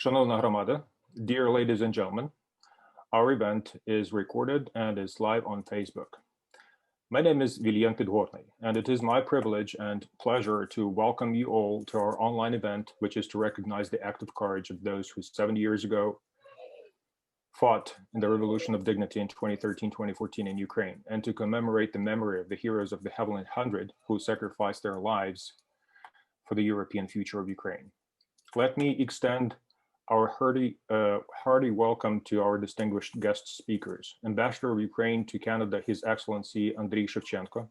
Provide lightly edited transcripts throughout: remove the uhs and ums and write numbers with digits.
Шановна громада, dear ladies and gentlemen, our event is recorded and is live on Facebook. My name is Viljan Podgorny, and it is my privilege and pleasure to welcome you all to our online event, which is to recognize the active courage of those who 70 years ago fought in the Revolution of Dignity in 2013-2014 in Ukraine, and to commemorate the memory of the heroes of the Heavenly Hundred who sacrificed their lives for the European future of Ukraine. Let me extend our hearty welcome to our distinguished guest speakers. Ambassador of Ukraine to Canada, His Excellency Andriy Shevchenko,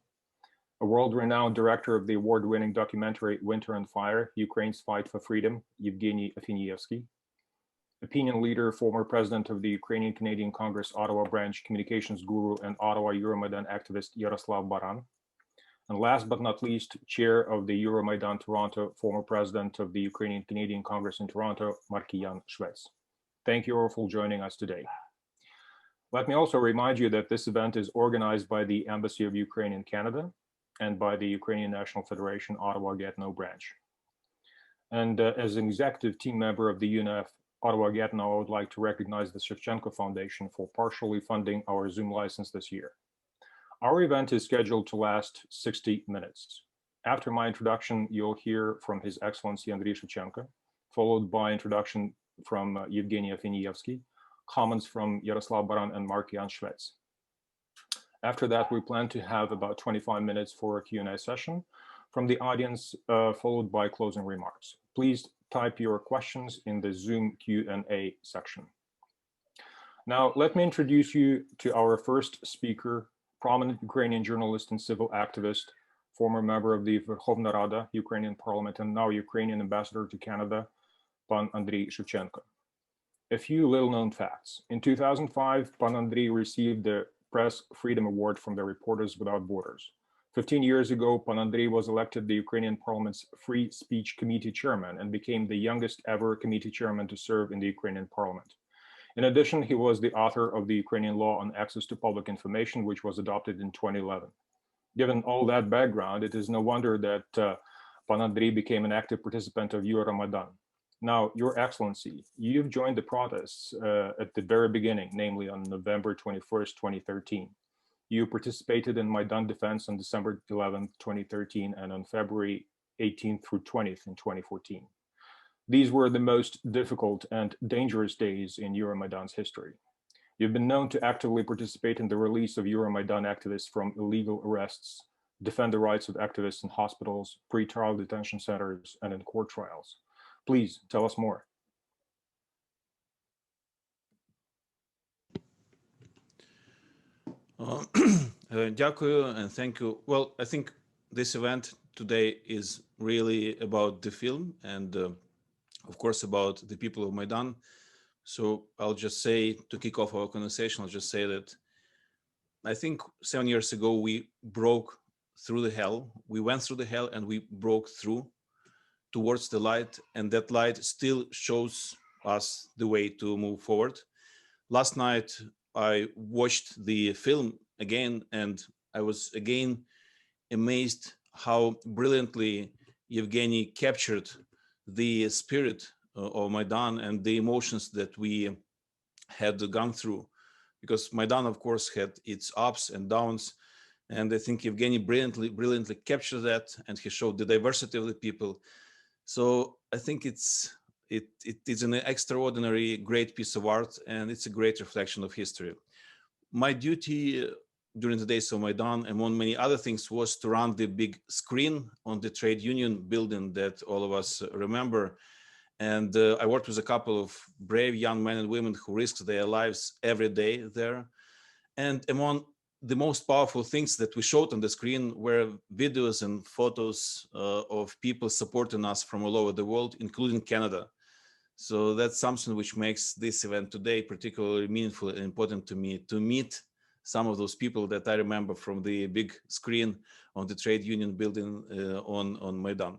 a world-renowned director of the award-winning documentary Winter on Fire, Ukraine's Fight for Freedom, Evgeny Afineevsky, opinion leader, former president of the Ukrainian Canadian Congress Ottawa branch, communications guru, and Ottawa Yura Maidan activist Yaroslav Baran. And last but not least, chair of the Yura Maidan Toronto, former president of the Ukrainian Canadian Congress in Toronto, Markian Shvets. Thank you all for joining us today. Let me also remind you that this event is organized by the Embassy of Ukraine in Canada and by the Ukrainian National Federation Ottawa-Gatineau branch. And as an executive team member of the UNF Ottawa-Gatineau, I would like to recognize the Shevchenko Foundation for partially funding our Zoom license this year. Our event is scheduled to last 60 minutes. After my introduction, you'll hear from His Excellency Andriy Shevchenko, followed by introduction from Evgeny Afineevsky, comments from Yaroslav Baran and Markian Shvets. After that, we plan to have about 25 minutes for a Q&A session from the audience, followed by closing remarks. Please type your questions in the Zoom Q&A section. Now, let me introduce you to our first speaker, prominent Ukrainian journalist and civil activist, former member of the Verkhovna Rada, Ukrainian parliament, and now Ukrainian ambassador to Canada, Pan Andriy Shevchenko. A few little-known facts. In 2005, Pan Andriy received the Press Freedom Award from the Reporters Without Borders. 15 years ago, Pan Andriy was elected the Ukrainian Parliament's Free Speech Committee chairman and became the youngest ever committee chairman to serve in the Ukrainian parliament. In addition, he was the author of the Ukrainian law on access to public information, which was adopted in 2011. Given all that background, it is no wonder that Pan Andriy became an active participant of Yura Maidan. Now, Your Excellency, you've joined the protests at the very beginning, namely on November 21st, 2013. You participated in Maidan defense on December 11th, 2013, and on February 18th through 20th in 2014. These were the most difficult and dangerous days in Euromaidan's history. You've been known to actively participate in the release of Euromaidan activists from illegal arrests, defend the rights of activists in hospitals, pre-trial detention centers, and in court trials. Please tell us more. Дякую and thank you. Well, I think this event today is really about the film and of course, about the people of Maidan. So I'll just say, to kick off our conversation, I'll just say that I think 7 years ago, we broke through the hell. We went through the hell and we broke through towards the light. And that light still shows us the way to move forward. Last night, I watched the film again, and I was again amazed how brilliantly Evgeny captured the spirit of Maidan and the emotions that we had gone through, because Maidan, of course, had its ups and downs, and I think Evgeny brilliantly captured that, and he showed the diversity of the people. So I think it is an extraordinary, great piece of art, and it's a great reflection of history. My duty during the days of Maidan, among many other things, was to run the big screen on the trade union building that all of us remember. And I worked with a couple of brave young men and women who risked their lives every day there. And among the most powerful things that we showed on the screen were videos and photos of people supporting us from all over the world, including Canada. So that's something which makes this event today particularly meaningful and important to me, to meet some of those people that I remember from the big screen on the trade union building on Maidan.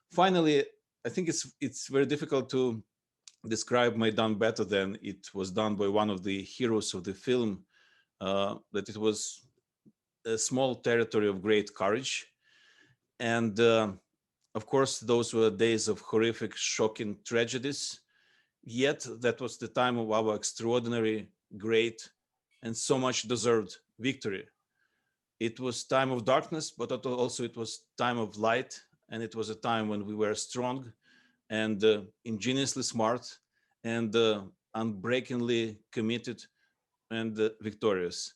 Finally, I think it's very difficult to describe Maidan better than it was done by one of the heroes of the film, that it was a small territory of great courage. And of course, those were days of horrific, shocking tragedies. yet that was the time of our extraordinary, great, and so much deserved victory. It was time of darkness, but also it was time of light, and it was a time when we were strong and ingeniously smart and unbreakingly committed and victorious.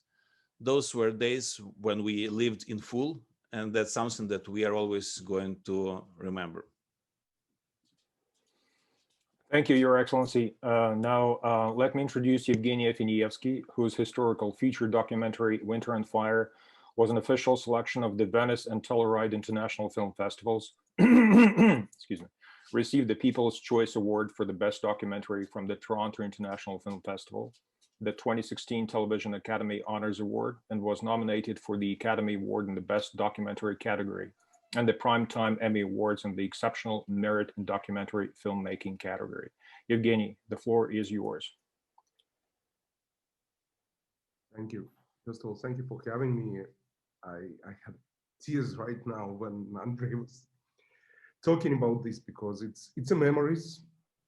Those were days when we lived in full, and that's something that we are always going to remember. Thank you, Your Excellency. Now, let me introduce Evgeny Afineevsky, whose historical feature documentary, Winter and Fire, was an official selection of the Venice and Telluride International Film Festivals, excuse me, received the People's Choice Award for the Best Documentary from the Toronto International Film Festival, the 2016 Television Academy Honors Award, and was nominated for the Academy Award in the Best Documentary category, and the Primetime Emmy Awards in the Exceptional Merit in Documentary Filmmaking category. Evgeny, the floor is yours. Thank you. First of all, thank you for having me. I had tears right now when Andrei was talking about this, because it's a memories.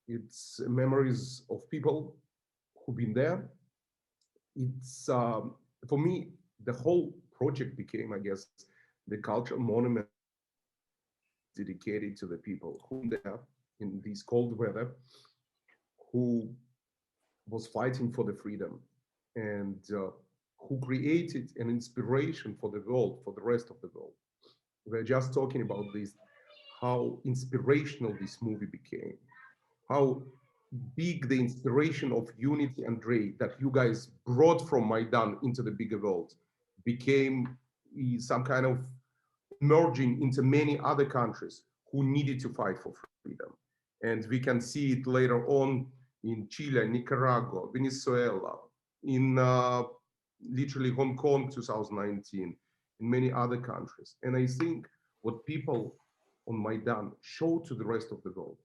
It's memories of people who've been there. It's for me, the whole project became, I guess, the cultural monument dedicated to the people who there in this cold weather, who was fighting for the freedom, and who created an inspiration for the world, for the rest of the world. We're just talking about this, how inspirational this movie became, how big the inspiration of unity and Andrei that you guys brought from Maidan into the bigger world became some kind of merging into many other countries who needed to fight for freedom. And we can see it later on in Chile, Nicaragua, Venezuela, in literally Hong Kong 2019, in many other countries. And I think what people on Maidan show to the rest of the world,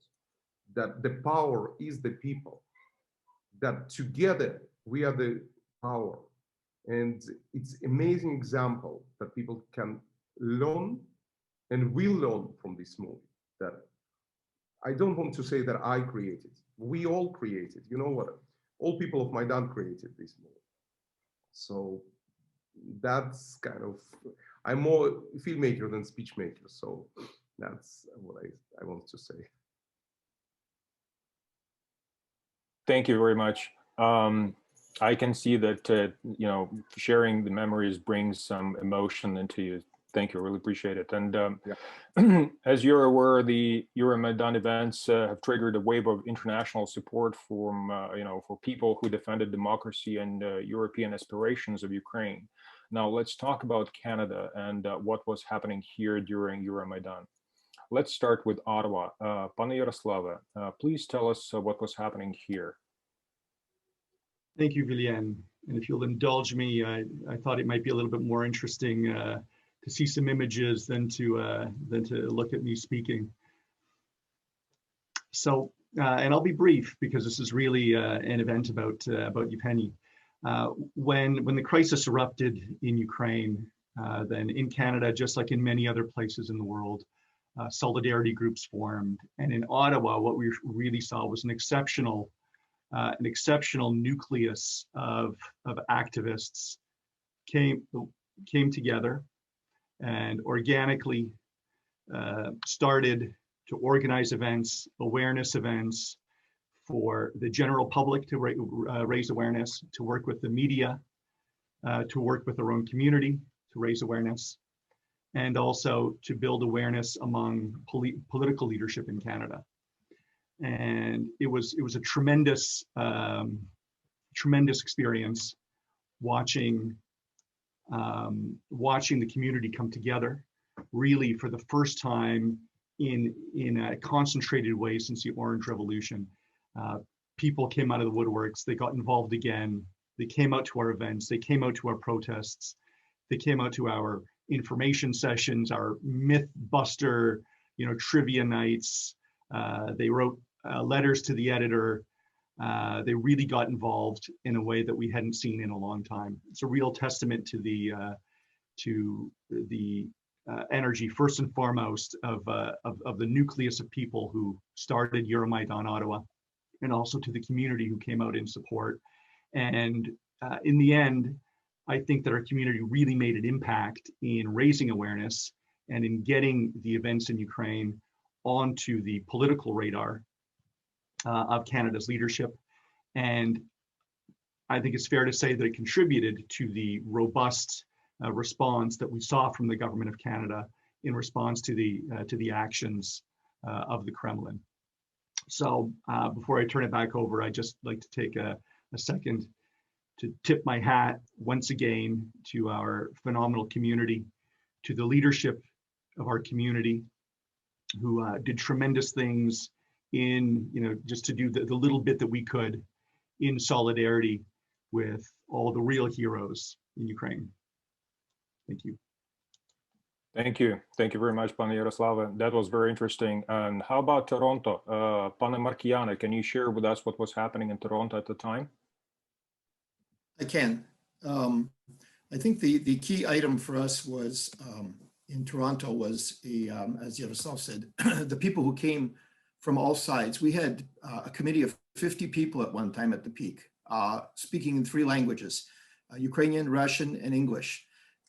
that the power is the people, that together we are the power. And it's an amazing example that people can learn and will learn from this movie. That I don't want to say that I created, we all created, you know what? All people of Maidan created this movie. So that's kind of, I'm more filmmaker than speech maker. So that's what I want to say. Thank you very much. I can see that, you know, sharing the memories brings some emotion into you. Thank you, I really appreciate it. And yeah. As you're aware, the Yura Maidan events have triggered a wave of international support from, you know, for people who defended democracy and European aspirations of Ukraine. Now let's talk about Canada and what was happening here during Yura Maidan. Let's start with Ottawa. Pana Yaroslava, please tell us what was happening here. Thank you, Vilien. And if you'll indulge me, I thought it might be a little bit more interesting to see some images than to look at me speaking. So, and I'll be brief because this is really an event about Evgeny. When the crisis erupted in Ukraine, then in Canada, just like in many other places in the world, solidarity groups formed. And in Ottawa, what we really saw was an exceptional nucleus of activists came together and organically started to organize events, awareness events for the general public to raise awareness, to work with the media, to work with their own community to raise awareness, and also to build awareness among political leadership in Canada. And it was a tremendous experience watching the community come together, really for the first time in a concentrated way since the Orange Revolution. People came out of the woodworks, they got involved again, they came out to our events, they came out to our protests, they came out to our information sessions, our myth buster, trivia nights. They wrote letters to the editor. They really got involved in a way that we hadn't seen in a long time. It's a real testament to the energy, first and foremost, of the nucleus of people who started Euromaidan Ottawa and also to the community who came out in support. And in the end, I think that our community really made an impact in raising awareness and in getting the events in Ukraine onto the political radar of Canada's leadership. And I think it's fair to say that it contributed to the robust response that we saw from the government of Canada in response to the actions of the Kremlin. So before I turn it back over, I'd just like to take a second to tip my hat once again to our phenomenal community, to the leadership of our community, who did tremendous things in, just to do the little bit that we could in solidarity with all the real heroes in Ukraine. Thank you. Thank you. Thank you very much, Pane Yaroslava. That was very interesting. And how about Toronto? Pane Markiane, can you share with us what was happening in Toronto at the time? I can. I think the key item for us was in Toronto was, as Yaroslav said, the people who came from all sides. We had a committee of 50 people at one time at the peak, speaking in 3 languages, Ukrainian, Russian, and English.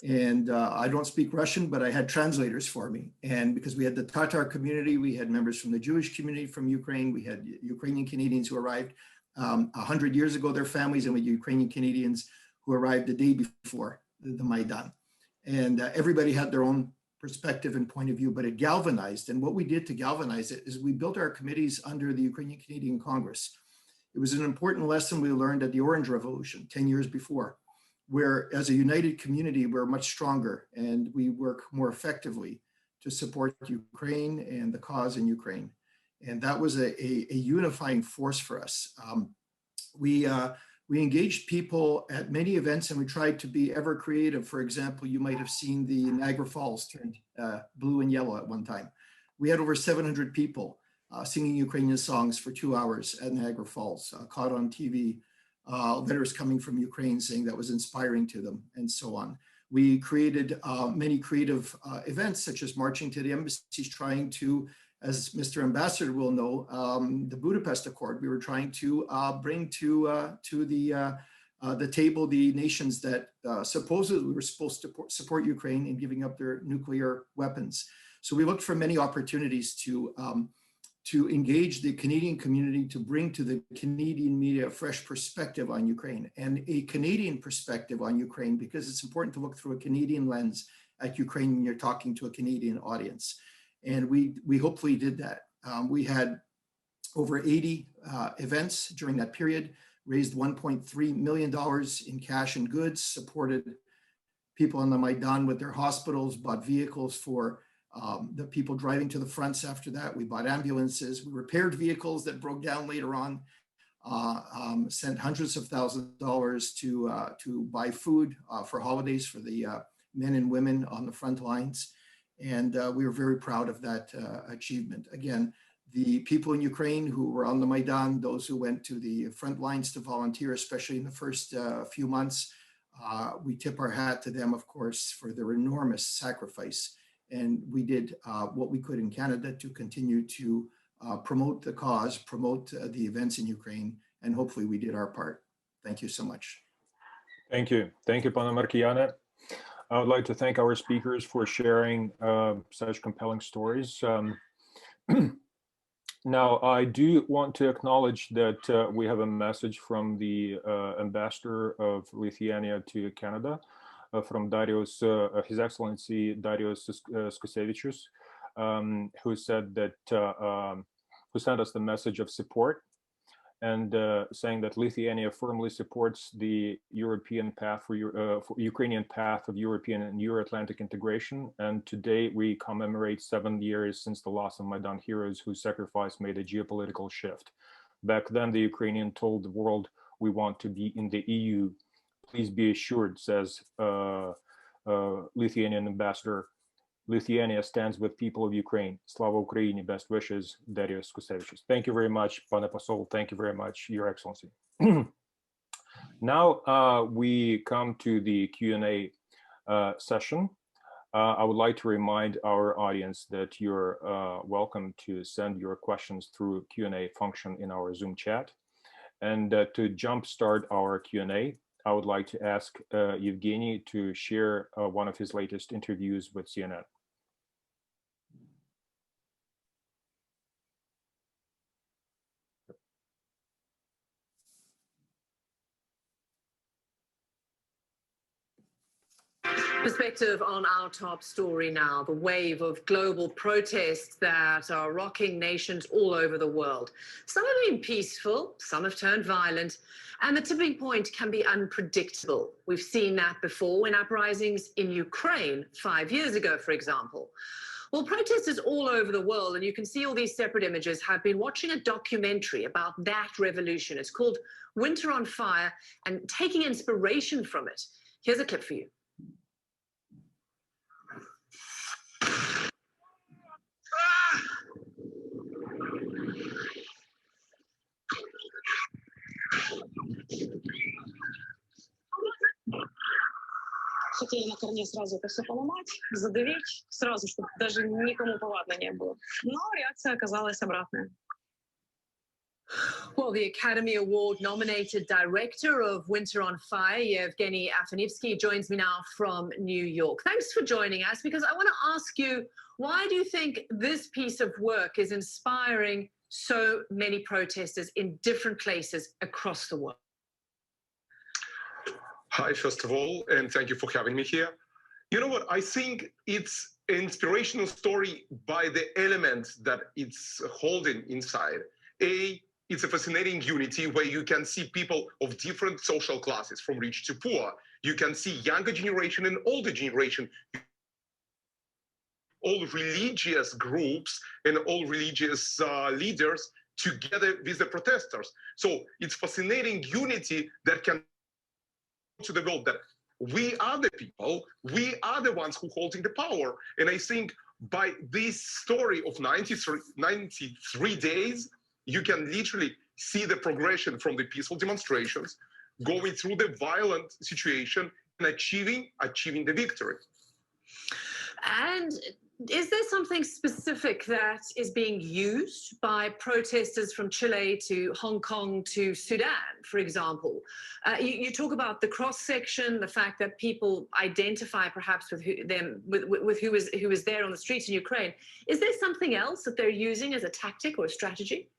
And I don't speak Russian, but I had translators for me. And because we had the Tatar community, we had members from the Jewish community from Ukraine, we had Ukrainian Canadians who arrived 100 years ago, their families, and with Ukrainian Canadians who arrived the day before the Maidan. And everybody had their own perspective and point of view, but it galvanized. And what we did to galvanize it is we built our committees under the Ukrainian Canadian Congress. It was an important lesson we learned at the Orange Revolution 10 years before, where as a united community, we're much stronger and we work more effectively to support Ukraine and the cause in Ukraine. And that was a unifying force for us. We engaged people at many events and we tried to be ever creative. For example, you might have seen the Niagara Falls turned blue and yellow at one time. We had over 700 people singing Ukrainian songs for 2 hours at Niagara Falls, caught on TV, letters coming from Ukraine saying that was inspiring to them and so on. We created many creative events such as marching to the embassies, trying to, as Mr. Ambassador will know, the Budapest Accord. We were trying to bring to the table the nations that supposedly were supposed to support Ukraine in giving up their nuclear weapons. So we looked for many opportunities to engage the Canadian community, to bring to the Canadian media a fresh perspective on Ukraine and a Canadian perspective on Ukraine, because it's important to look through a Canadian lens at Ukraine when you're talking to a Canadian audience. And we hopefully did that. We had over 80 events during that period, raised $1.3 million in cash and goods, supported people on the Maidan with their hospitals, bought vehicles for the people driving to the fronts after that. We bought ambulances, we repaired vehicles that broke down later on, sent hundreds of thousands of dollars to buy food for holidays for the men and women on the front lines. And we were very proud of that achievement. Again, the people in Ukraine who were on the Maidan, those who went to the front lines to volunteer, especially in the first few months, we tip our hat to them, of course, for their enormous sacrifice. And we did what we could in Canada to continue to promote the cause, promote the events in Ukraine, and hopefully we did our part. Thank you so much. Thank you. Thank you, Pane Markiane. I would like to thank our speakers for sharing such compelling stories. Now, I do want to acknowledge that we have a message from the Ambassador of Lithuania to Canada, from Darius, His Excellency Darius Skusevičius, who said that, who sent us the message of support and saying that Lithuania firmly supports the European path for Ukrainian path of European and Euro-Atlantic integration. And today we commemorate 7 years since the loss of Maidan heroes whose sacrifice made a geopolitical shift. Back then, the Ukrainian told the world, "We want to be in the EU. Please be assured," says Lithuanian ambassador. "Lithuania stands with people of Ukraine. Slava Ukraini, best wishes, Darius Skusevičius." Thank you very much, Pane Posol. Thank you very much, Your Excellency. Now we come to the Q&A session. I would like to remind our audience that you're welcome to send your questions through Q&A function in our Zoom chat. And to jumpstart our Q&A, I would like to ask Evgeny to share one of his latest interviews with CNN. Perspective on our top story now, the wave of global protests that are rocking nations all over the world. Some have been peaceful, some have turned violent, and the tipping point can be unpredictable. We've seen that before in uprisings in Ukraine 5 years ago, for example. Well, protesters all over the world, and you can see all these separate images, have been watching a documentary about that revolution. It's called Winter on Fire, and taking inspiration from it. Here's a clip for you. Хотели на корне сразу это все поломать, задавить, сразу, чтобы даже никому повадно не было. Но реакция оказалась обратная. Well, the Academy Award-nominated director of Winter on Fire, Evgeny Afineevsky, joins me now from New York. Thanks for joining us, because I want to ask you, why do you think this piece of work is inspiring so many protesters in different places across the world? Hi, first of all, and thank you for having me here. You know what? I think it's an inspirational story by the elements that it's holding inside. It's a fascinating unity where you can see people of different social classes, from rich to poor. You can see younger generation and older generation, all religious groups and all religious leaders together with the protesters. So it's fascinating unity that can to the world that we are the people, we are the ones who holding the power. And I think by this story of 93 days, you can literally see the progression from the peaceful demonstrations, going through the violent situation and achieving the victory. And is there something specific that is being used by protesters from Chile to Hong Kong to Sudan, for example? You talk about the cross-section, the fact that people identify perhaps with who is there on the streets in Ukraine. Is there something else that they're using as a tactic or a strategy?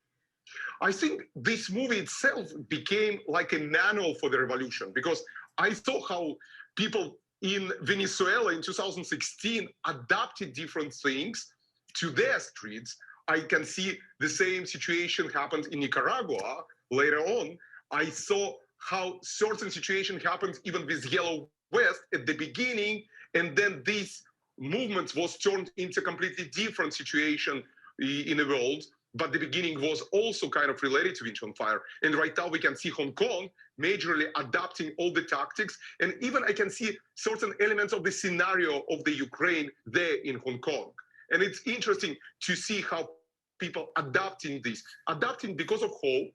I think this movie itself became like a manual for the revolution, because I saw how people in Venezuela in 2016 adapted different things to their streets. I can see the same situation happened in Nicaragua later on. I saw how certain situation happened even with Yellow West at the beginning, and then this movement was turned into a completely different situation in the world. But the beginning was also kind of related to Winter on Fire. And right now we can see Hong Kong majorly adapting all the tactics. And even I can see certain elements of the scenario of the Ukraine there in Hong Kong. And it's interesting to see how people adapting this, adapting because of hope,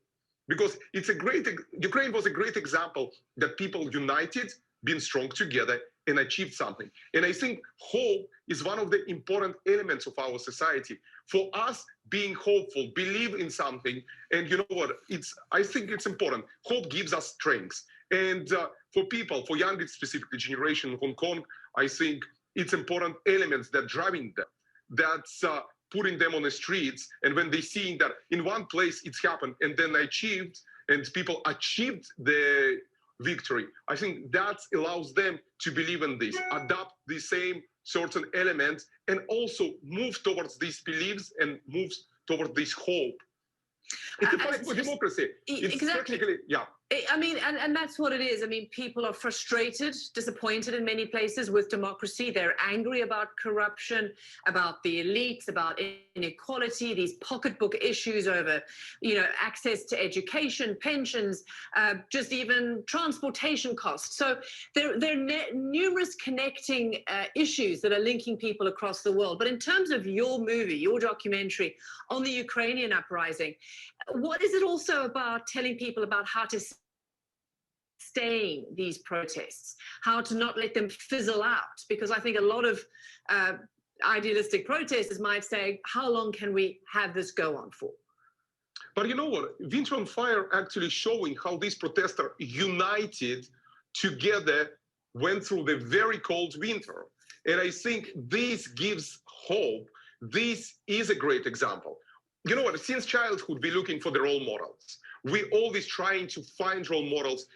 because Ukraine was a great example that people united, been strong together and achieved something. And I think hope is one of the important elements of our society. For us, being hopeful, believe in something, and you know what? I think it's important. Hope gives us strength. And for people, for younger specifically generation in Hong Kong, I think it's important elements that driving them, that's putting them on the streets. And when they see that in one place it's happened and then achieved, and people achieved the victory, I think that allows them to believe in this, adapt the same certain elements, and also move towards these beliefs and moves towards this hope. It's a fight for democracy. It's exactly. Technically, yeah. I mean, and that's what it is. I mean, people are frustrated, disappointed in many places with democracy. They're angry about corruption, about the elites, about inequality, these pocketbook issues over, access to education, pensions, just even transportation costs. So there are numerous connecting issues that are linking people across the world. But in terms of your movie, your documentary on the Ukrainian uprising, what is it also about telling people about how to sustain these protests, how to not let them fizzle out. Because I think a lot of idealistic protesters might say, how long can we have this go on for? But you know what? Winter on Fire actually showing how these protesters united together, went through the very cold winter. And I think this gives hope. This is a great example. You know what? Since childhood, we're looking for the role models. We're always trying to find role models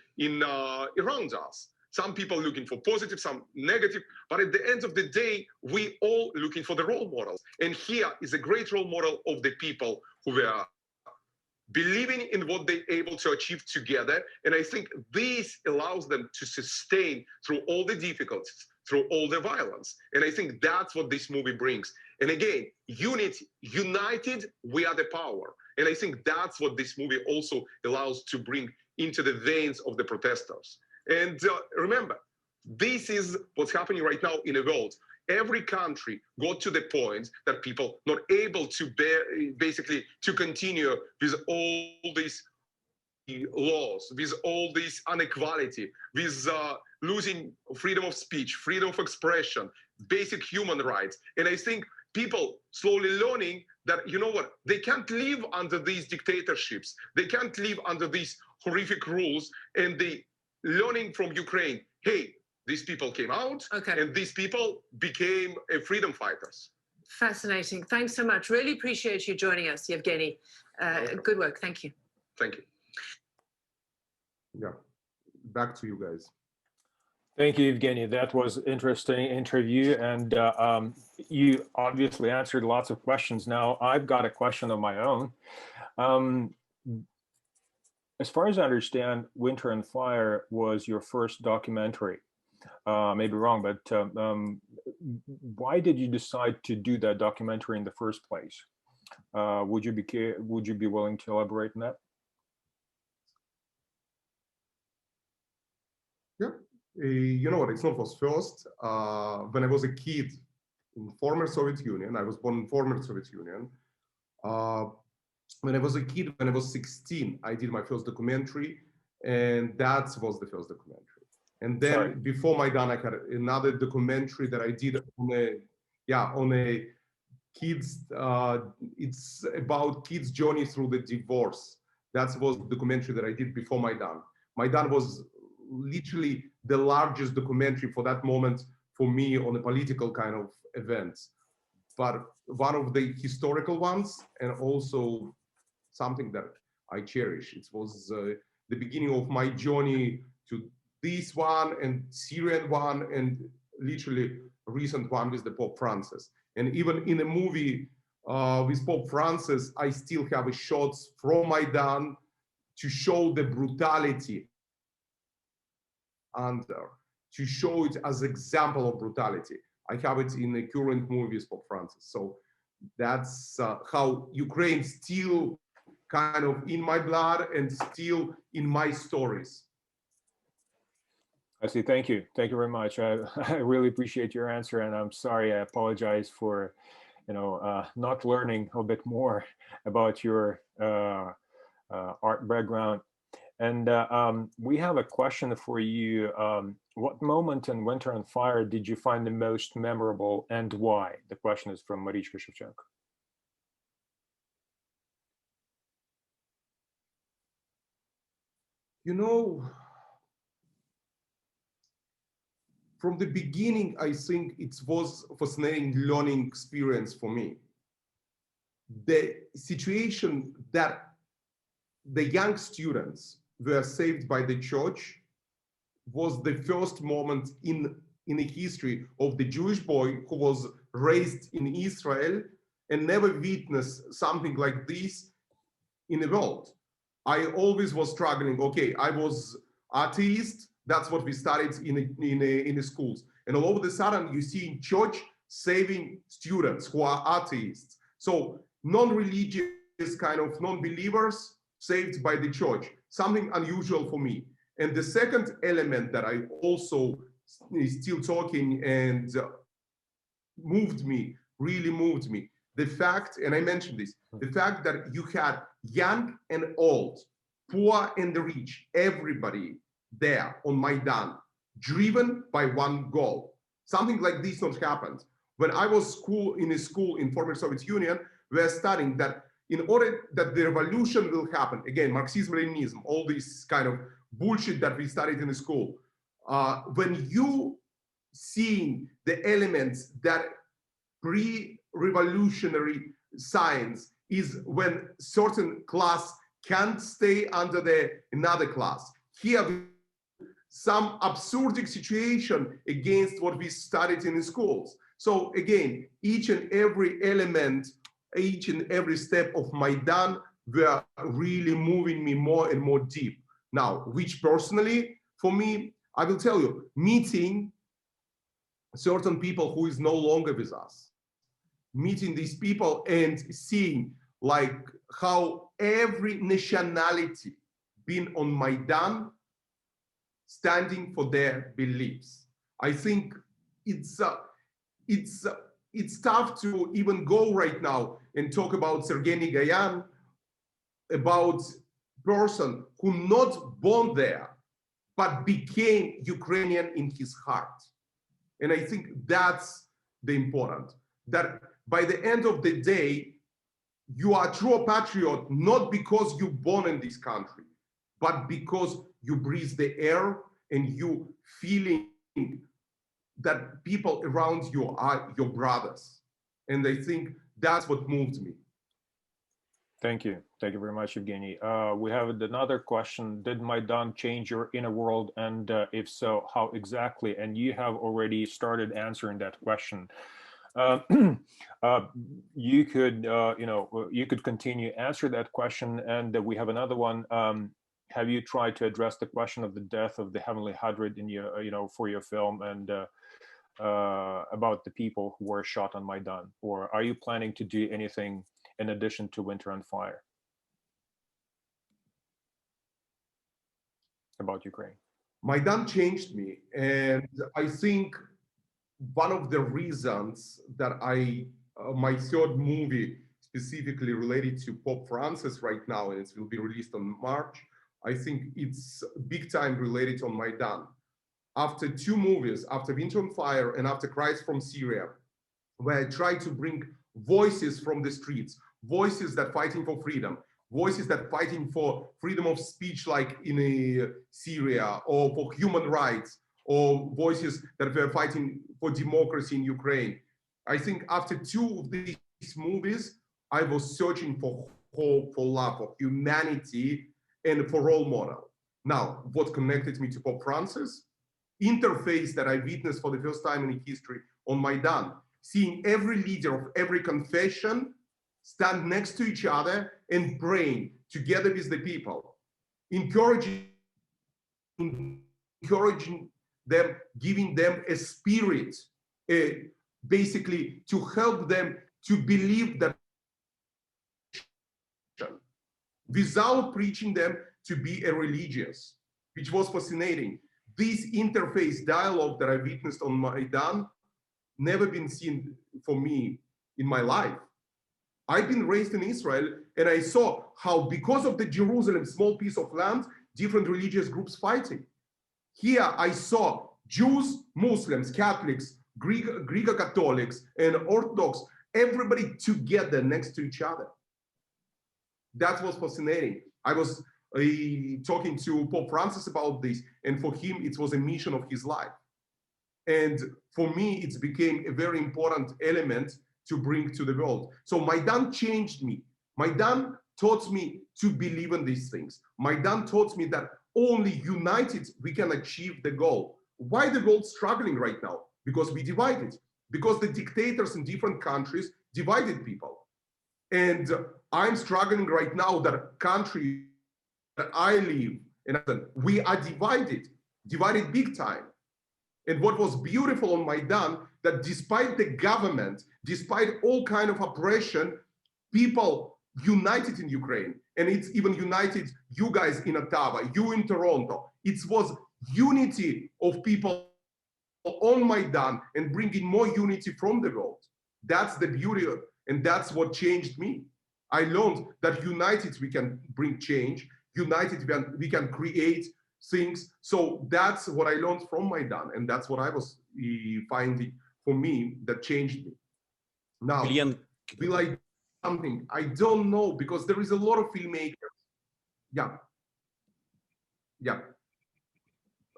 around us. Some people looking for positive, some negative. But at the end of the day, we all looking for the role models. And here is a great role model of the people who were believing in what they're able to achieve together. And I think this allows them to sustain through all the difficulties, through all the violence. And I think that's what this movie brings. And again, unity, united, we are the power. And I think that's what this movie also allows to bring into the veins of the protesters. And remember, this is what's happening right now in the world. Every country got to the point that people not able to basically to continue with all these laws, with all this inequality, with losing freedom of speech, freedom of expression, basic human rights. And I think people slowly learning that, you know what, they can't live under these dictatorships. They can't live under these horrific rules. And they learning from Ukraine, hey, these people came out, and these people became freedom fighters. Fascinating. Thanks so much. Really appreciate you joining us, Evgeny. Good work. Thank you. Thank you. Yeah, back to you guys. Thank you, Evgeny. That was an interesting interview, and you obviously answered lots of questions. Now, I've got a question of my own. As far as I understand, Winter and Fire was your first documentary. Maybe wrong, but why did you decide to do that documentary in the first place? Would you be willing to elaborate on that? Yeah, you know what? It's not was first. When I was a kid in former Soviet Union, I was born in former Soviet Union. When I was a kid, when I was 16, I did my first documentary, and that was the first documentary. And then before Maidan, I had another documentary that I did on a kids. It's about kids' journey through the divorce. That was the documentary that I did before Maidan. Maidan was literally the largest documentary for that moment for me on a political kind of events, but one of the historical ones, and also something that I cherish. It was the beginning of my journey to this one and Syrian one, and literally recent one with the Pope Francis. And even in a movie with Pope Francis, I still have a shots from Maidan to show the brutality under, to show it as example of brutality. I have it in the current movie with Pope Francis. So that's how Ukraine still kind of in my blood and still in my stories. I see. Thank you. Thank you very much. I really appreciate your answer, and I'm sorry. I apologize for, not learning a bit more about your art background. And we have a question for you. What moment in Winter and Fire did you find the most memorable, and why? The question is from Marichka Shevchenko. From the beginning, I think it was a fascinating learning experience for me. The situation that the young students were saved by the church was the first moment in the history of the Jewish boy who was raised in Israel and never witnessed something like this in the world. I always was struggling. Okay, I was atheist. That's what we studied in the schools. And all of a sudden, you see in church saving students who are atheists. So non-religious kind of non-believers saved by the church, something unusual for me. And the second element that I also is still talking and really moved me, the fact, and I mentioned this, the fact that you had young and old, poor and the rich, everybody there on Maidan, driven by one goal. Something like this not happened. When I was in a school in former Soviet Union, we were studying that in order that the revolution will happen, again, Marxism-Leninism, all this kind of bullshit that we studied in the school, when you seeing the elements that pre-revolutionary science is when certain class can't stay under another class. Here, some absurd situation against what we studied in the schools. So again, each and every element, each and every step of Maidan were really moving me more and more deep. Now, which personally, for me, I will tell you, meeting certain people who is no longer with us, meeting these people and seeing like how every nationality been on Maidan standing for their beliefs. I think it's tough to even go right now and talk about Evgeny Gayan, about person who not born there, but became Ukrainian in his heart. And I think that's the important, that by the end of the day, you are a true patriot, not because you're born in this country, but because you breathe the air and you feeling that people around you are your brothers. And I think that's what moved me. Thank you. Thank you very much, Evgeny. We have another question. Did Maidan change your inner world? And if so, how exactly? And you have already started answering that question. You could, you could continue answer that question. And we have another one. Have you tried to address the question of the death of the Heavenly Hundred in your, for your film, and about the people who were shot on Maidan? Or are you planning to do anything in addition to Winter on Fire about Ukraine? Maidan changed me, and I think one of the reasons that my third movie specifically related to Pope Francis right now, and it will be released on March, I think it's big time related on Maidan. After two movies, after Winter on Fire and after Christ from Syria, where I try to bring voices from the streets, voices that fighting for freedom, voices that fighting for freedom of speech like in Syria, or for human rights, or voices that were fighting for democracy in Ukraine. I think after two of these movies, I was searching for hope, for love, for humanity, and for role model. Now, what connected me to Pope Francis? Interface that I witnessed for the first time in history on Maidan, seeing every leader of every confession stand next to each other and praying together with the people, encouraging them, giving them a spirit, basically to help them to believe that, without preaching them to be a religious, which was fascinating. This interface dialogue that I witnessed on Maidan, never been seen for me in my life. I've been raised in Israel, and I saw how, because of the Jerusalem small piece of land, different religious groups fighting. Here I saw Jews, Muslims, Catholics, Greek Catholics, and Orthodox, everybody together next to each other. That was fascinating. I was talking to Pope Francis about this, and for him, it was a mission of his life. And for me, it became a very important element to bring to the world. So Maidan changed me. Maidan taught me to believe in these things. Maidan taught me that only united we can achieve the goal. Why the world struggling right now? Because we divided. Because the dictators in different countries divided people. And I'm struggling right now that country that I live in, we are divided big time. And what was beautiful on Maidan, that despite the government, despite all kind of oppression, people united in Ukraine. And it's even united you guys in Ottawa, you in Toronto. It was unity of people on Maidan and bringing more unity from the world. That's the beauty, and that's what changed me. I learned that united we can bring change, united we can create things. So that's what I learned from Maidan, and that's what I was finding for me that changed me. Now, will I do something? I don't know, because there is a lot of filmmakers. Yeah, yeah.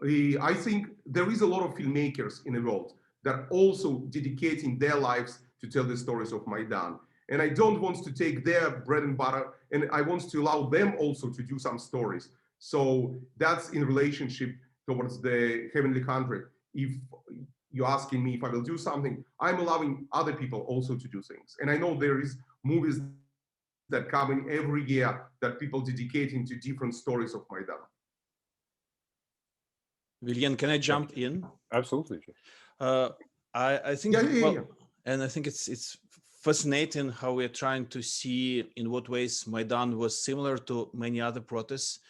I think there is a lot of filmmakers in the world that are also dedicating their lives to tell the stories of Maidan. And I don't want to take their bread and butter, and I want to allow them also to do some stories. So that's in relationship towards the Heavenly Country. If you're asking me if I will do something, I'm allowing other people also to do things. And I know there is movies that come in every year that people dedicating to different stories of Maidan. Viljan, can I jump in? Absolutely. I think, Yeah. And I think it's fascinating how we're trying to see in what ways Maidan was similar to many other protests,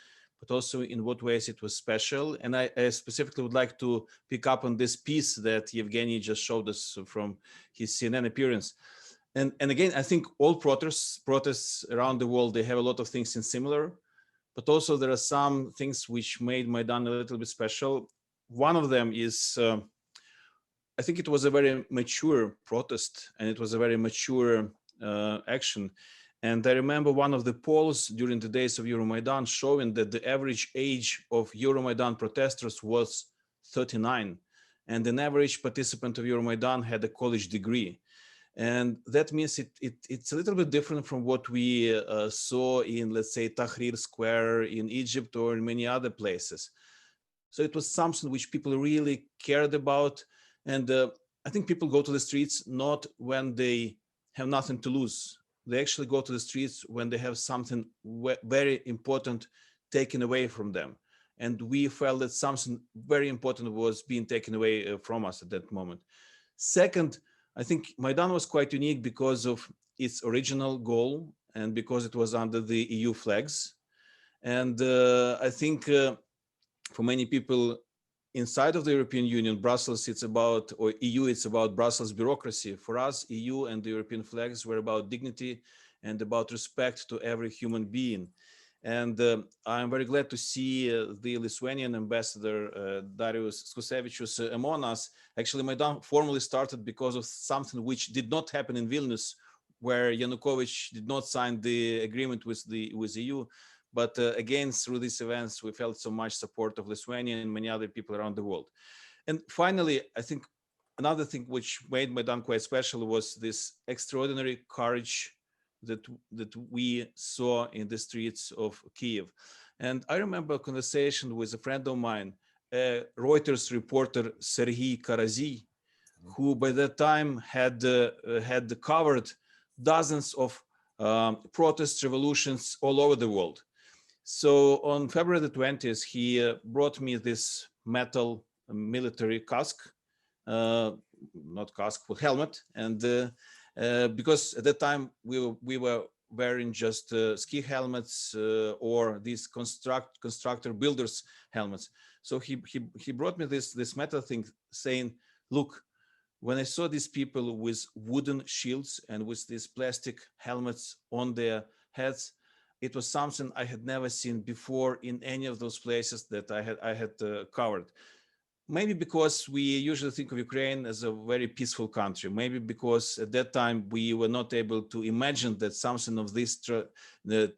but also in what ways it was special. And I specifically would like to pick up on this piece that Evgeny just showed us from his CNN appearance. And again, I think all protests around the world, they have a lot of things in similar, but also there are some things which made Maidan a little bit special. One of them is, I think it was a very mature protest, and it was a very mature action. And I remember one of the polls during the days of Euromaidan showing that the average age of Euromaidan protesters was 39, and an average participant of Euromaidan had a college degree. And that means it's a little bit different from what we saw in, let's say, Tahrir Square in Egypt or in many other places. So it was something which people really cared about. And I think people go to the streets not when they have nothing to lose. They actually go to the streets when they have something very important taken away from them. And we felt that something very important was being taken away from us at that moment. Second, I think Maidan was quite unique because of its original goal and because it was under the EU flags. And I think for many people inside of the European Union, Brussels, it's about, or EU, it's about Brussels bureaucracy. For us, EU and the European flags were about dignity and about respect to every human being. And I'm very glad to see the Lithuanian ambassador, Darius Skusevičius, among us. Actually, Maidan formally started because of something which did not happen in Vilnius, where Yanukovych did not sign the agreement with the EU. But again, through these events, we felt so much support of Lithuania and many other people around the world. And finally, I think another thing which made Maidan quite special was this extraordinary courage that we saw in the streets of Kiev. And I remember a conversation with a friend of mine, a Reuters reporter, Serhiy Karazy, who by that time had covered dozens of protest revolutions all over the world. So on February the 20th, he brought me this metal military casque, not casque, but helmet. And because at that time we were wearing just ski helmets or these constructor builders helmets. So he brought me this metal thing, saying, look, when I saw these people with wooden shields and with these plastic helmets on their heads, it was something I had never seen before in any of those places that I had covered. Maybe because we usually think of Ukraine as a very peaceful country. Maybe because at that time we were not able to imagine that something of this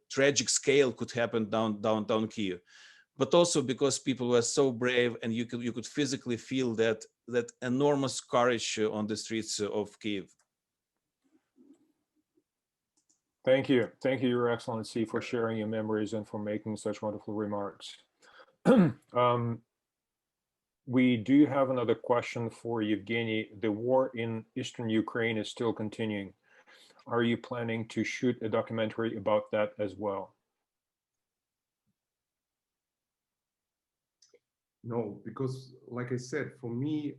tragic scale could happen downtown Kiev. But also because people were so brave, and you could physically feel that enormous courage on the streets of Kiev. Thank you, Your Excellency, for sharing your memories and for making such wonderful remarks. We do have another question for Evgeny. The war in eastern Ukraine is still continuing. Are you planning to shoot a documentary about that as well? No, because like I said, for me,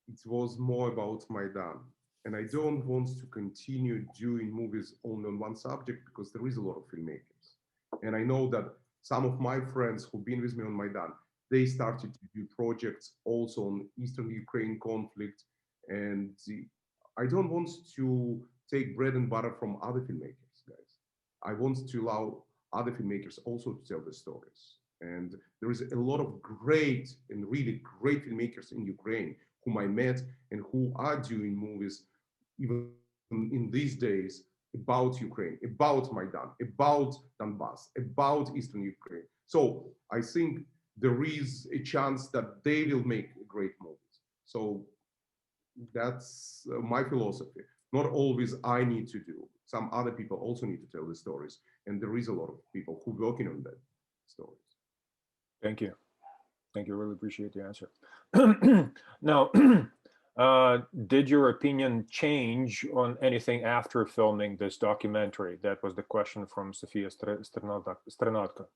it was more about Maidan. And I don't want to continue doing movies only on one subject, because there is a lot of filmmakers. And I know that some of my friends who've been with me on Maidan, they started to do projects also on Eastern Ukraine conflict. And I don't want to take bread and butter from other filmmakers, guys. I want to allow other filmmakers also to tell the stories. And there is a lot of great and really great filmmakers in Ukraine whom I met and who are doing movies even in these days about Ukraine, about Maidan, about Donbass, about Eastern Ukraine. So I think there is a chance that they will make great movies. So that's my philosophy. Not always I need to do. Some other people also need to tell the stories. And there is a lot of people who are working on that stories. Thank you. Thank you. Really appreciate the answer. Now, did your opinion change on anything after filming this documentary? That was the question from Sofia Stranatka.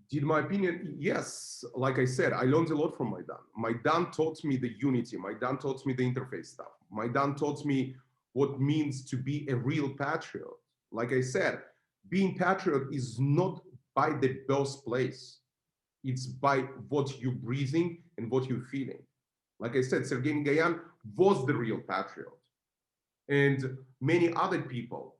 Did my opinion? Yes. Like I said, I learned a lot from Maidan. Maidan taught me the unity. Maidan taught me the interface stuff. Maidan taught me what means to be a real patriot. Like I said, being patriot is not by the birthplace. It's by what you're breathing and what you're feeling. Like I said, Sergei Gayan was the real patriot. And many other people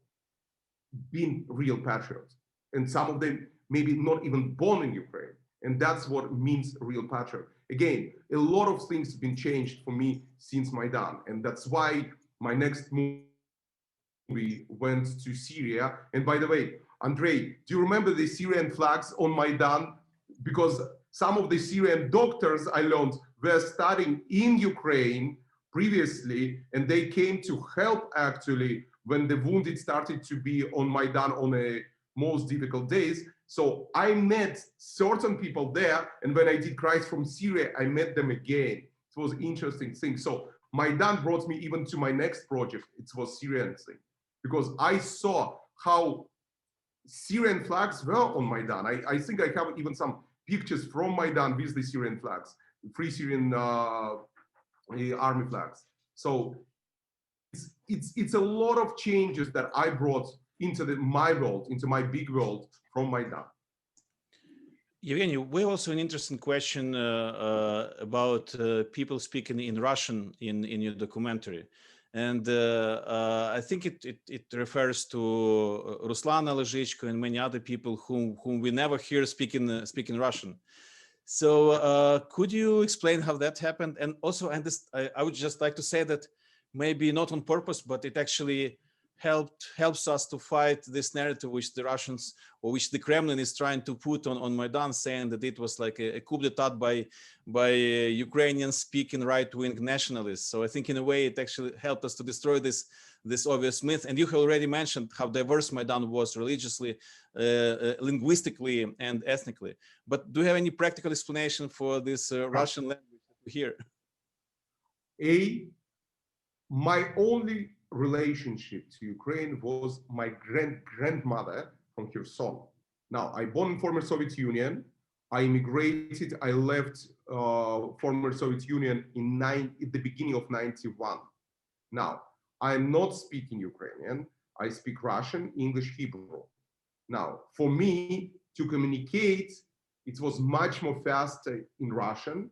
being real patriots. And some of them maybe not even born in Ukraine. And that's what means real patriot. Again, a lot of things have been changed for me since Maidan. And that's why my next movie went to Syria. And by the way, Andrei, do you remember the Syrian flags on Maidan? Because some of the Syrian doctors I learned were studying in Ukraine previously, and they came to help actually when the wounded started to be on Maidan on the most difficult days. So I met certain people there, and when I did Cries from Syria, I met them again. It was an interesting thing. So Maidan brought me even to my next project. It was Syrian thing, because I saw how Syrian flags were on Maidan. I think I have even some pictures from Maidan with the Syrian flags, Free Syrian army flags. So it's a lot of changes that I brought into my world, into my big world from Maidan. Evgeny, we have also an interesting question about people speaking in Russian in your documentary. And I think it refers to Ruslana Lezhichko and many other people whom we never hear speaking Russian. So could you explain how that happened? And also, I would just like to say that maybe not on purpose, but it actually helps us to fight this narrative which the Russians, or which the Kremlin is trying to put on Maidan, saying that it was like a coup d'etat by Ukrainian speaking right-wing nationalists. So I think in a way it actually helped us to destroy this obvious myth. And you have already mentioned how diverse Maidan was religiously, linguistically, and ethnically. But do you have any practical explanation for this Russian language that we hear? My only relationship to Ukraine was my grandmother from Kherson. Now, I born in former Soviet Union. I immigrated. I left former Soviet Union at the beginning of '91. Now, I'm not speaking Ukrainian. I speak Russian, English, Hebrew. Now, for me to communicate, it was much more faster in Russian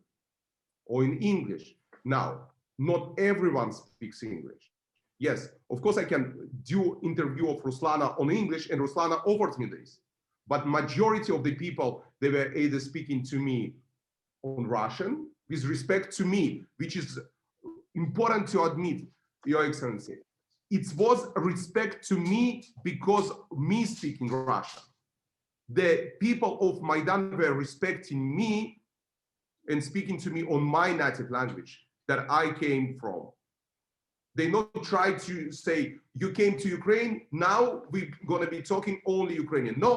or in English. Now, not everyone speaks English. Yes, of course I can do interview of Ruslana on English, and Ruslana offered me this. But majority of the people, they were either speaking to me on Russian with respect to me, which is important to admit, Your Excellency. It was respect to me because me speaking Russian. The people of Maidan were respecting me and speaking to me on my native language that I came from. They not try to say, you came to Ukraine, now we're gonna be talking only Ukrainian. No,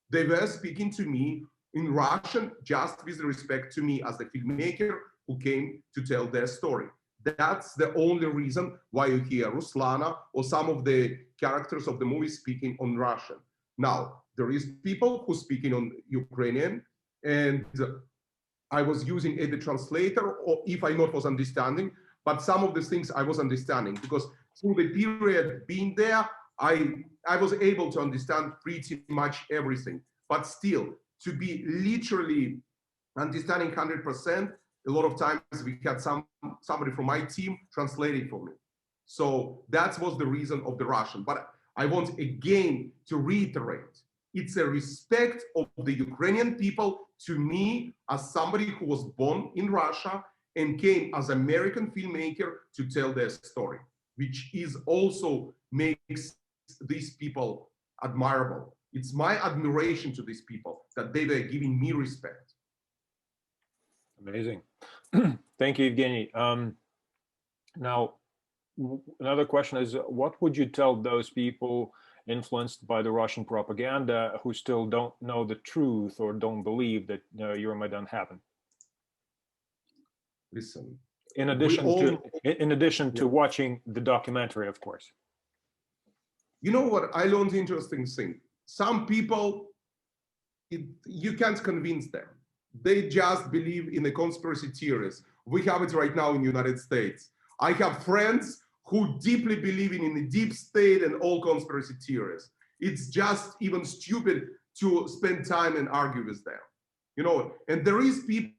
they were speaking to me in Russian, just with respect to me as the filmmaker who came to tell their story. That's the only reason why you hear Ruslana or some of the characters of the movie speaking on Russian. Now, there is people who speaking on Ukrainian, and I was using a translator, or if I not was understanding, but some of the things I was understanding, because through the period being there, I was able to understand pretty much everything. But still, to be literally understanding 100%, a lot of times we had somebody from my team translating for me. So that was the reason of the Russian. But I want again to reiterate, it's a respect of the Ukrainian people to me as somebody who was born in Russia and came as American filmmaker to tell their story, which is also makes these people admirable. It's my admiration to these people that they were giving me respect. Amazing. Thank you, Evgeny. Now, another question is, what would you tell those people influenced by the Russian propaganda who still don't know the truth or don't believe that Euromaidan happened? Listen, in addition to watching the documentary, of course. You know what? I learned an interesting thing. Some people, you can't convince them. They just believe in the conspiracy theories. We have it right now in the United States. I have friends who deeply believe in the deep state and all conspiracy theories. It's just even stupid to spend time and argue with them. You know, and there is people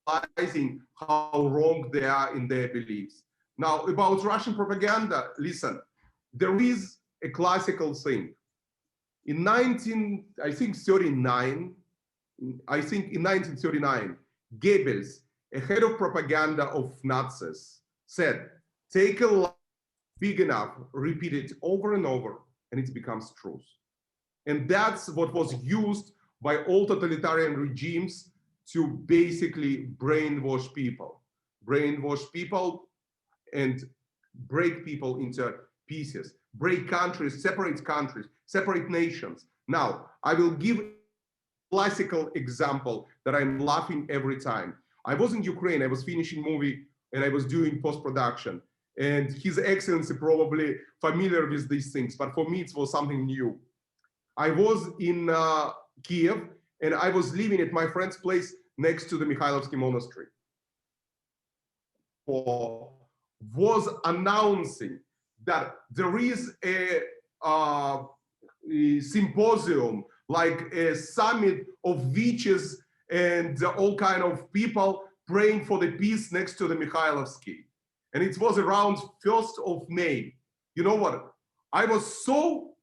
realizing how wrong they are in their beliefs. Now, about Russian propaganda, listen, there is a classical thing. In 1939, Goebbels, a head of propaganda of Nazis, said, take a lie big enough, repeat it over and over, and it becomes truth. And that's what was used by all totalitarian regimes to basically brainwash people and break people into pieces, break countries, separate nations. Now, I will give a classical example that I'm laughing every time. I was in Ukraine, I was finishing movie and I was doing post-production. And His Excellency probably familiar with these things, but for me it was something new. I was in Kiev and I was living at my friend's place next to the Mikhailovsky monastery. Was announcing that there is a symposium, like a summit of witches and all kind of people praying for the peace next to the Mikhailovsky. And it was around 1st of May. You know what? I was so,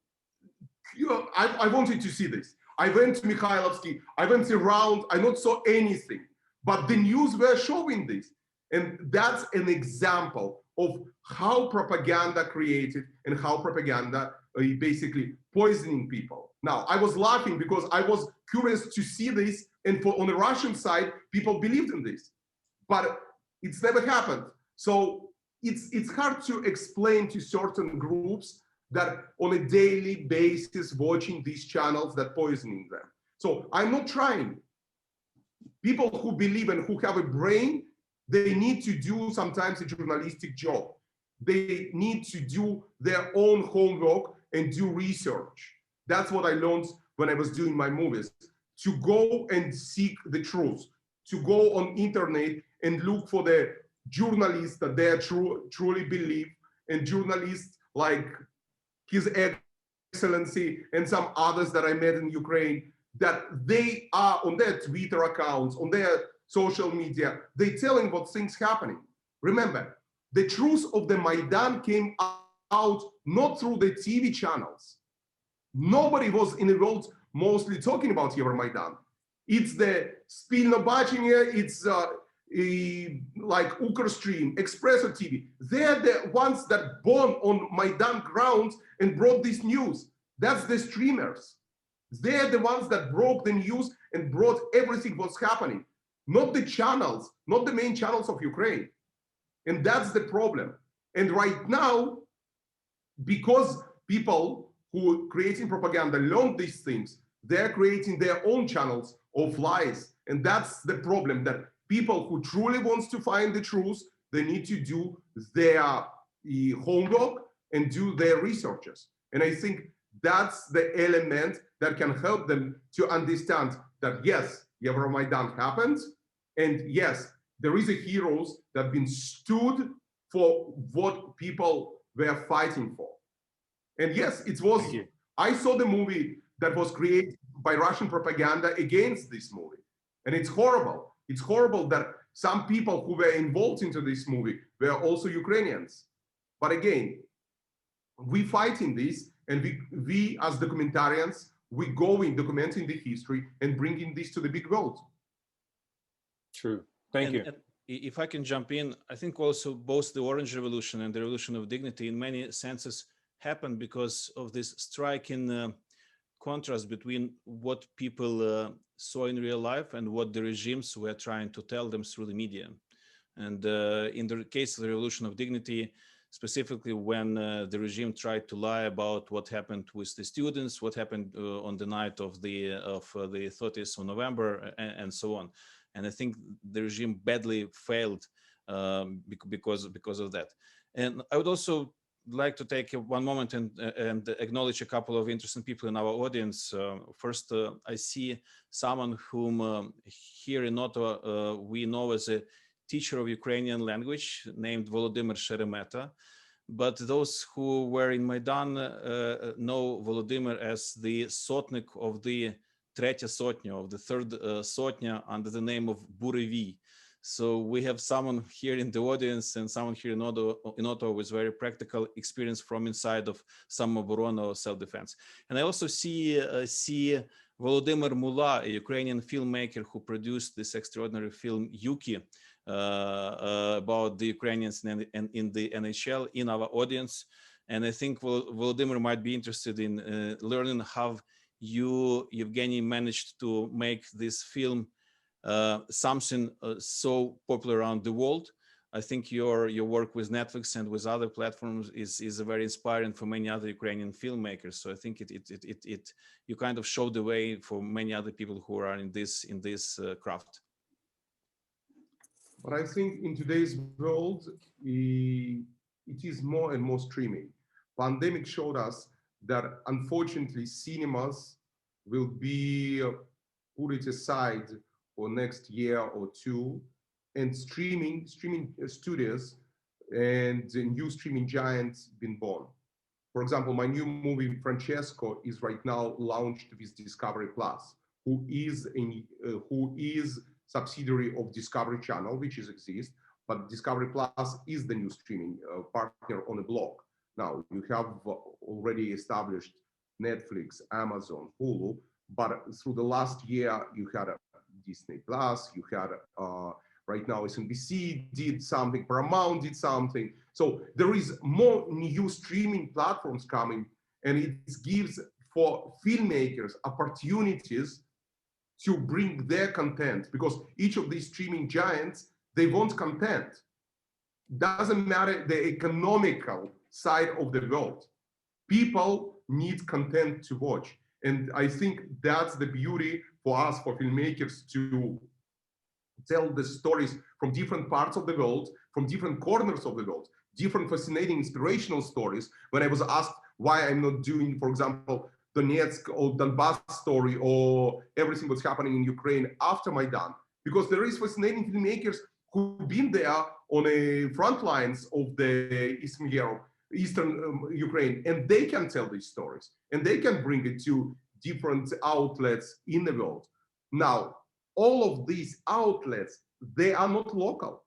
I wanted to see this. I went to Mikhailovsky, I went around, I not saw anything, but the news were showing this. And that's an example of how propaganda created and how propaganda basically poisoning people. Now, I was laughing because I was curious to see this, and on the Russian side, people believed in this, but it's never happened. So it's hard to explain to certain groups that on a daily basis watching these channels that poisoning them. So I'm not trying. People who believe and who have a brain, they need to do sometimes a journalistic job. They need to do their own homework and do research. That's what I learned when I was doing my movies, to go and seek the truth, to go on internet and look for the journalists that they truly believe, and journalists like His Excellency and some others that I met in Ukraine, that they are on their Twitter accounts, on their social media, they telling what things happening. Remember, the truth of the Maidan came out not through the TV channels. Nobody was in the world mostly talking about Euromaidan. It's the Spilno Bachenie, it's like Ukrstream, Expresso TV. They're the ones that born on Maidan grounds and brought this news. That's the streamers. They're the ones that broke the news and brought everything what's happening. Not the channels, not the main channels of Ukraine. And that's the problem. And right now, because people who are creating propaganda learn these things, they're creating their own channels of lies. And that's the problem, that people who truly wants to find the truth, they need to do their homework and do their researches. And I think that's the element that can help them to understand that, yes, Euromaidan happened, and yes, there is a heroes that have been stood for what people were fighting for. And yes, it was, I saw the movie that was created by Russian propaganda against this movie. And it's horrible. It's horrible that some people who were involved into this movie were also Ukrainians. But again, we fight in this, and we as documentarians, we go in documenting the history and bringing this to the big world. True. Thank you. And if I can jump in, I think also both the Orange Revolution and the Revolution of Dignity in many senses happened because of this striking contrast between what people saw in real life and what the regimes were trying to tell them through the media. And in the case of the Revolution of Dignity, specifically when the regime tried to lie about what happened with the students, what happened on the night of the 30th of November, and so on. And I think the regime badly failed because of that. And I would also like to take one moment and acknowledge a couple of interesting people in our audience. First, I see someone whom here in Ottawa we know as a teacher of Ukrainian language named Volodymyr Sheremeta. But those who were in Maidan know Volodymyr as the sotnik of the Третя Sotnya, of the third Sotnya, under the name of Burevi. So we have someone here in the audience and someone here in Ottawa with very practical experience from inside of Samoborona or self-defense. And I also see Volodymyr Mula, a Ukrainian filmmaker who produced this extraordinary film Yuki about the Ukrainians in the NHL in our audience. And I think Volodymyr might be interested in learning how you, Evgeny, managed to make this film something so popular around the world. I think your work with Netflix and with other platforms is very inspiring for many other Ukrainian filmmakers. So I think you kind of show the way for many other people who are in this craft. But I think in today's world, it is more and more streaming. Pandemic showed us that unfortunately cinemas will be put it aside for next year or two, and streaming studios and the new streaming giants been born. For example, my new movie Francesco is right now launched with Discovery Plus, who is subsidiary of Discovery Channel, which exists, but Discovery Plus is the new streaming partner on the block. Now, you have already established Netflix, Amazon, Hulu, but through the last year, you had Disney Plus, you had, right now SNBC did something, Paramount did something. So there is more new streaming platforms coming, and it gives for filmmakers opportunities to bring their content, because each of these streaming giants, they want content. Doesn't matter the economical side of the world. People need content to watch. And I think that's the beauty for us, for filmmakers, to tell the stories from different parts of the world, from different corners of the world, different fascinating, inspirational stories. When I was asked why I'm not doing, for example, Donetsk or Donbass story or everything that's happening in Ukraine after Maidan, because there is fascinating filmmakers who've been there on the front lines of the Eastern Europe, Eastern Ukraine, and they can tell these stories and they can bring it to different outlets in the world. Now, all of these outlets, they are not local,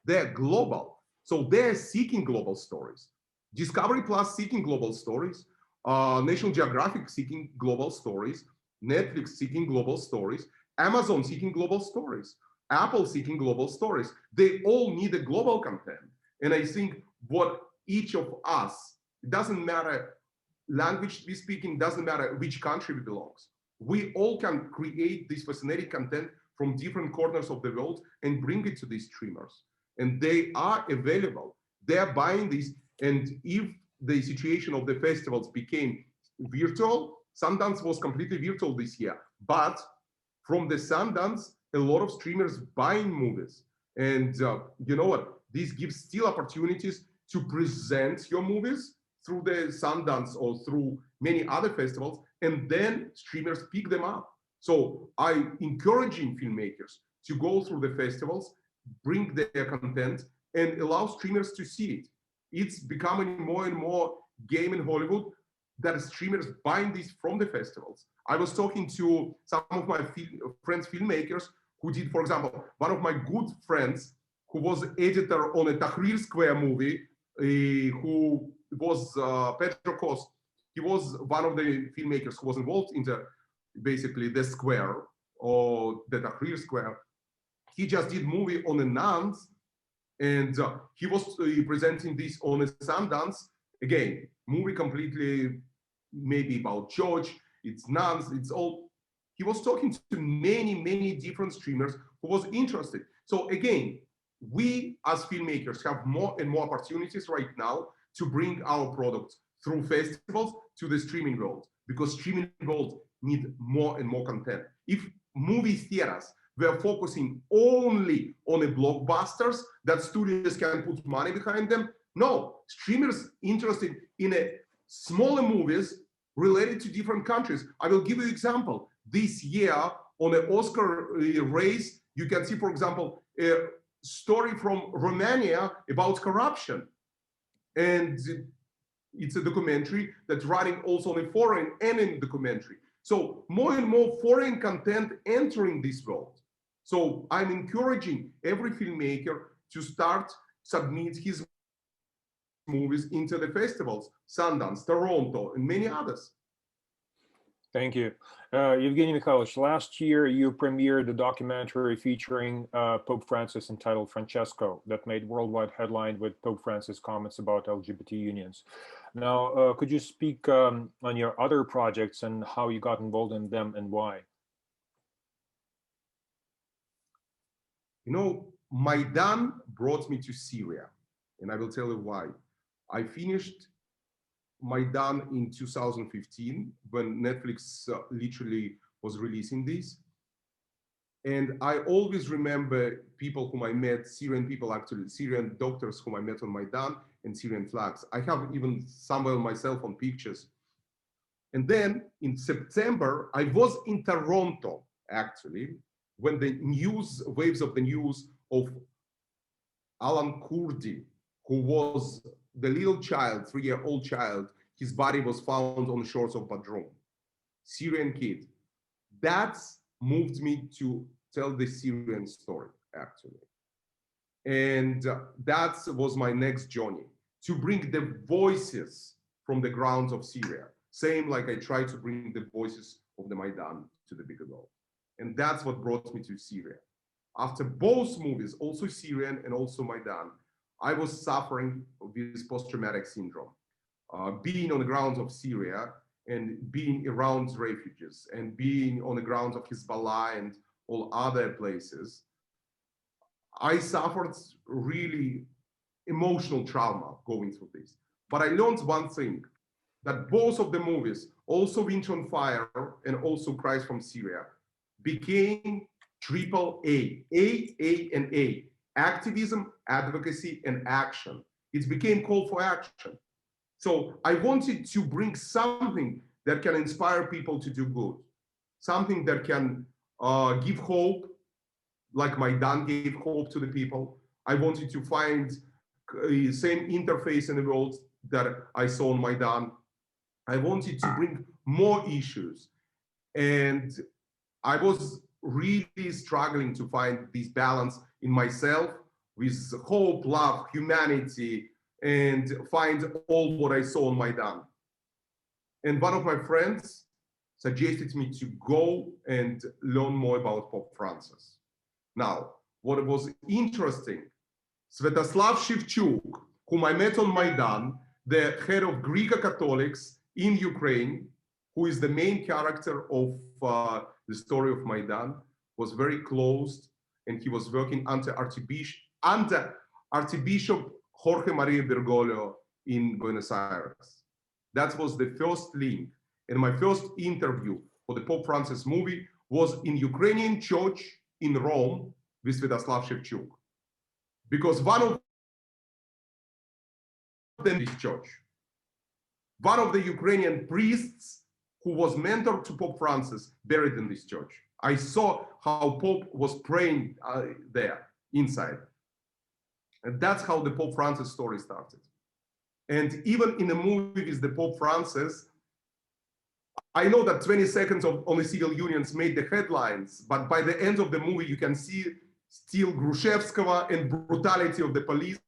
they're global. So they're seeking global stories. Discovery Plus seeking global stories, National Geographic seeking global stories, Netflix seeking global stories, Amazon seeking global stories, Apple seeking global stories. They all need a global content. And I think what each of us, it doesn't matter language we speaking, doesn't matter which country we belongs. We all can create this fascinating content from different corners of the world and bring it to these streamers. And they are available. They're buying these. And if the situation of the festivals became virtual, Sundance was completely virtual this year. But from the Sundance, a lot of streamers buying movies. And you know what? This gives still opportunities to present your movies through the Sundance or through many other festivals, and then streamers pick them up. So I'm encouraging filmmakers to go through the festivals, bring their content, and allow streamers to see it. It's becoming more and more game in Hollywood that streamers buying these from the festivals. I was talking to some of my friends, filmmakers, who did, for example, one of my good friends who was editor on a Tahrir Square movie, who was Petro Kost. He was one of the filmmakers who was involved in basically the square or the Tahrir Square. He just did movie on the nuns, and he was presenting this on a Sundance. Again, movie completely maybe about church, it's nuns, it's all. He was talking to many different streamers who was interested. So again, we as filmmakers have more and more opportunities right now to bring our products through festivals to the streaming world, because streaming world need more and more content. If movie theaters were focusing only on the blockbusters that studios can put money behind them, no, streamers interested in a smaller movies related to different countries. I will give you an example. This year on the Oscar race, you can see, for example, a story from Romania about corruption. And it's a documentary that's running also in foreign and in documentary. So more and more foreign content entering this world. So I'm encouraging every filmmaker to start submit his movies into the festivals, Sundance, Toronto, and many others. Thank you. Evgeny Mikhailovich, last year you premiered a documentary featuring Pope Francis entitled Francesco that made worldwide headline with Pope Francis' comments about LGBT unions. Now, could you speak on your other projects and how you got involved in them and why? You know, Maidan brought me to Syria, and I will tell you why. I finished Maidan in 2015 when Netflix literally was releasing this. And I always remember people whom I met, Syrian people actually, Syrian doctors whom I met on Maidan, and Syrian flags. I have even somewhere myself on pictures. And then in September, I was in Toronto actually, when the news, waves of the news of Alan Kurdi, who was the little child, 3-year-old child, his body was found on the shores of Badrum, Syrian kid. That moved me to tell the Syrian story, actually. And that was my next journey, to bring the voices from the grounds of Syria. Same like I tried to bring the voices of the Maidan to the bigger world. And that's what brought me to Syria. After both movies, also Syrian and also Maidan, I was suffering with post-traumatic syndrome. Being on the grounds of Syria and being around refugees and being on the grounds of Hezbollah and all other places, I suffered really emotional trauma going through this. But I learned one thing, that both of the movies, also Winter on Fire and also Cries from Syria, became AAA, A, and A. Activism, advocacy, and action. It became call for action. So I wanted to bring something that can inspire people to do good, something that can give hope, like Maidan gave hope to the people. I wanted to find the same interface in the world that I saw on Maidan. I wanted to bring more issues. And I was really struggling to find this balance in myself with hope, love, humanity, and find all what I saw on Maidan. And one of my friends suggested me to go and learn more about Pope Francis. Now, what was interesting, Svetoslav Shevchuk, whom I met on Maidan, the head of Greek Catholics in Ukraine, who is the main character of the story of Maidan, was very close, and he was working under Archbishop Jorge Maria Bergoglio in Buenos Aires. That was the first link. And my first interview for the Pope Francis movie was in Ukrainian church in Rome with Svetoslav Shevchuk. Because one of them is church. One of the Ukrainian priests who was mentor to Pope Francis buried in this church. I saw how Pope was praying there inside. And that's how the Pope Francis story started. And even in a movie with the Pope Francis, I know that 20 seconds of only civil unions made the headlines, but by the end of the movie, you can see still Grushevskого and brutality of the police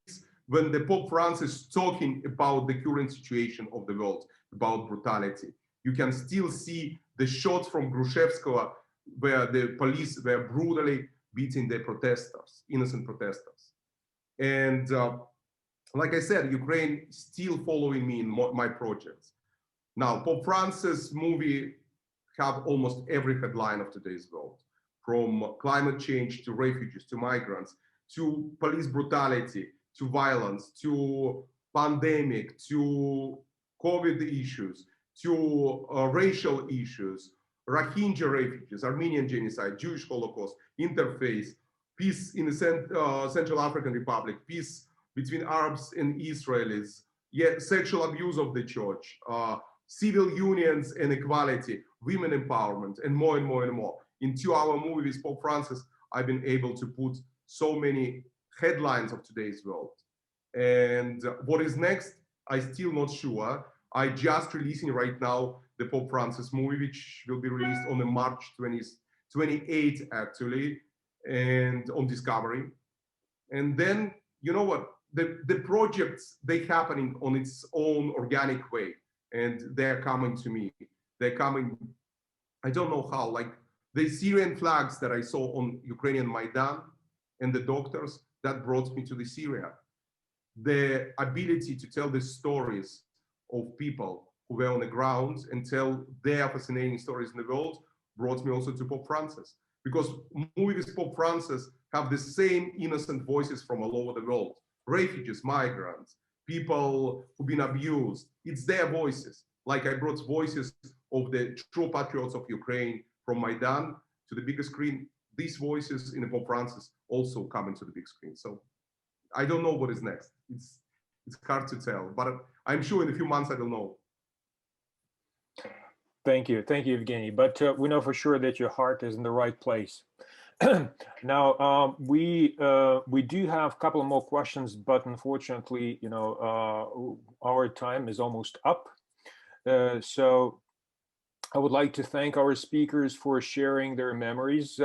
when the Pope Francis is talking about the current situation of the world, about brutality. You can still see the shots from Grushevskoye where the police were brutally beating the protesters, innocent protesters. And like I said, Ukraine still following me in my projects. Now, Pope Francis movie have almost every headline of today's world, from climate change to refugees, to migrants, to police brutality, to violence, to pandemic, to COVID issues, to racial issues, Rohingya refugees, Armenian genocide, Jewish Holocaust, interfaith, peace in the Central African Republic, peace between Arabs and Israelis, sexual abuse of the church, civil unions and equality, women empowerment, and more and more and more. In 2-hour movie with Pope Francis, I've been able to put so many headlines of today's world. And what is next, I'm still not sure. I just releasing right now the Pope Francis movie, which will be released on the March 28th actually, and on Discovery. And then, you know what, the projects, they're happening on its own organic way, and they're coming to me. They're coming, I don't know how, like the Syrian flags that I saw on Ukrainian Maidan and the doctors, that brought me to the Syria. The ability to tell the stories of people who were on the ground and tell their fascinating stories in the world brought me also to Pope Francis. Because movies with Pope Francis have the same innocent voices from all over the world. Refugees, migrants, people who've been abused. It's their voices. Like I brought voices of the true patriots of Ukraine from Maidan to the bigger screen. These voices in the Pope Francis also come into the big screen. So I don't know what is next. It's hard to tell, but I'm sure in a few months I will know. Thank you, Evgeny. But we know for sure that your heart is in the right place. Now we do have a couple of more questions, but unfortunately, you know, our time is almost up. So I would like to thank our speakers for sharing their memories,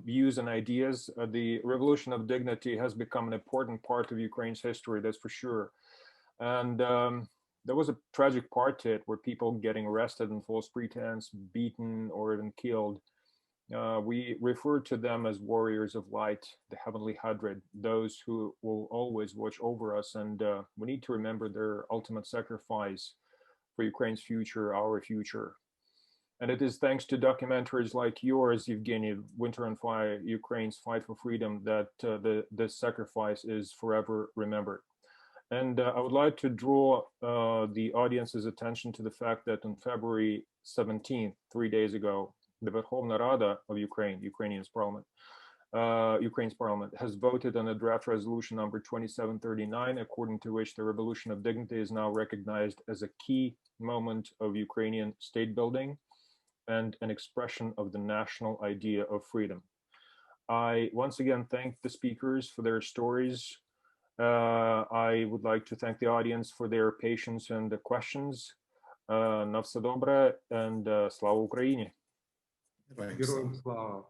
views, and ideas. The Revolution of Dignity has become an important part of Ukraine's history, that's for sure. And there was a tragic part to it where people getting arrested on false pretense, beaten, or even killed. We refer to them as warriors of light, the heavenly 100, those who will always watch over us. And we need to remember their ultimate sacrifice for Ukraine's future, our future. And it is thanks to documentaries like yours, Evgeny, Winter on Fire, Ukraine's Fight for Freedom, that this sacrifice is forever remembered. And I would like to draw the audience's attention to the fact that on February 17th, 3 days ago, the Verkhovna Rada of Ukraine, Ukraine's parliament, has voted on a draft resolution number 2739, according to which the Revolution of Dignity is now recognized as a key moment of Ukrainian state building and an expression of the national idea of freedom. I once again thank the speakers for their stories. I would like to thank the audience for their patience and the questions. Na все добре, and Slava Ukraini. Героям слава.